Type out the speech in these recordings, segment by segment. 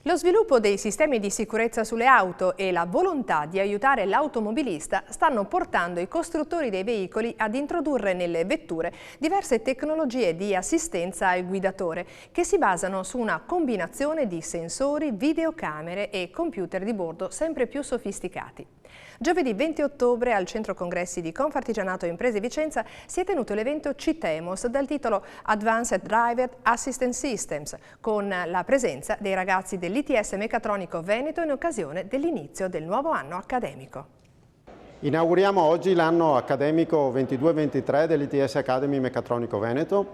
Lo sviluppo dei sistemi di sicurezza sulle auto e la volontà di aiutare l'automobilista stanno portando i costruttori dei veicoli ad introdurre nelle vetture diverse tecnologie di assistenza al guidatore che si basano su una combinazione di sensori, videocamere e computer di bordo sempre più sofisticati. Giovedì 20 ottobre al Centro Congressi di Confartigianato Imprese Vicenza si è tenuto l'evento CITEMOS dal titolo Advanced Driver Assistance Systems, con la presenza dei ragazzi dell'ITS Meccatronico Veneto in occasione dell'inizio del nuovo anno accademico. Inauguriamo oggi l'anno accademico 22-23 dell'ITS Academy Meccatronico Veneto,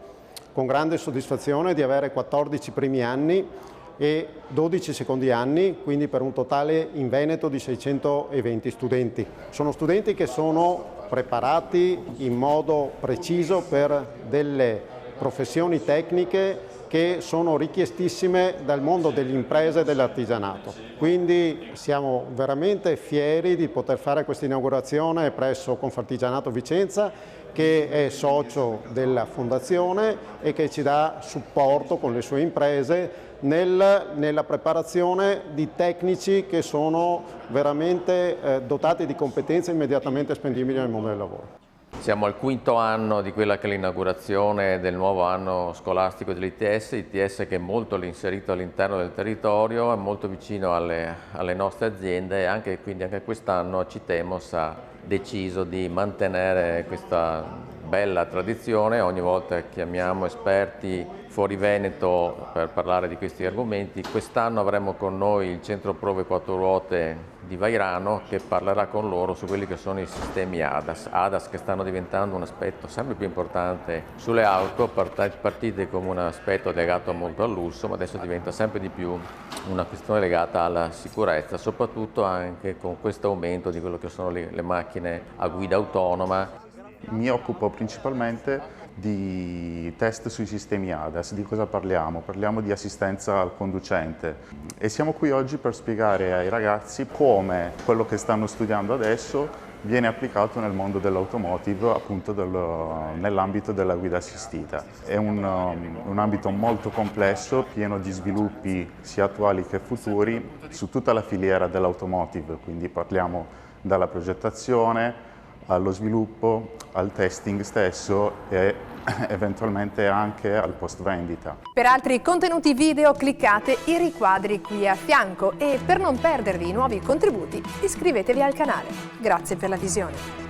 con grande soddisfazione di avere 14 primi anni e 12 secondi anni, quindi per un totale in Veneto di 620 studenti. Sono studenti che sono preparati in modo preciso per delle professioni tecniche che sono richiestissime dal mondo delle imprese e dell'artigianato. Quindi siamo veramente fieri di poter fare questa inaugurazione presso Confartigianato Vicenza, che è socio della fondazione e che ci dà supporto con le sue imprese nella preparazione di tecnici che sono veramente dotati di competenze immediatamente spendibili nel mondo del lavoro. Siamo al quinto anno di quella che è l'inaugurazione del nuovo anno scolastico dell'ITS, ITS che è molto inserito all'interno del territorio, è molto vicino alle nostre aziende e quindi anche quest'anno CITEMOS ha deciso di mantenere questa bella tradizione. Ogni volta chiamiamo esperti fuori Veneto per parlare di questi argomenti. Quest'anno avremo con noi il centro prove 4 ruote di Vairano che parlerà con loro su quelli che sono i sistemi ADAS che stanno diventando un aspetto sempre più importante sulle auto, partite come un aspetto legato molto al lusso, ma adesso diventa sempre di più una questione legata alla sicurezza, soprattutto anche con questo aumento di quello che sono le macchine a guida autonoma. Mi occupo principalmente di test sui sistemi ADAS. Di cosa parliamo? Parliamo di assistenza al conducente e siamo qui oggi per spiegare ai ragazzi come quello che stanno studiando adesso viene applicato nel mondo dell'automotive, appunto nell'ambito della guida assistita. È un ambito molto complesso, pieno di sviluppi sia attuali che futuri su tutta la filiera dell'automotive, quindi parliamo dalla progettazione allo sviluppo, al testing stesso e eventualmente anche al post vendita. Per altri contenuti video cliccate i riquadri qui a fianco e per non perdervi i nuovi contributi iscrivetevi al canale. Grazie per la visione.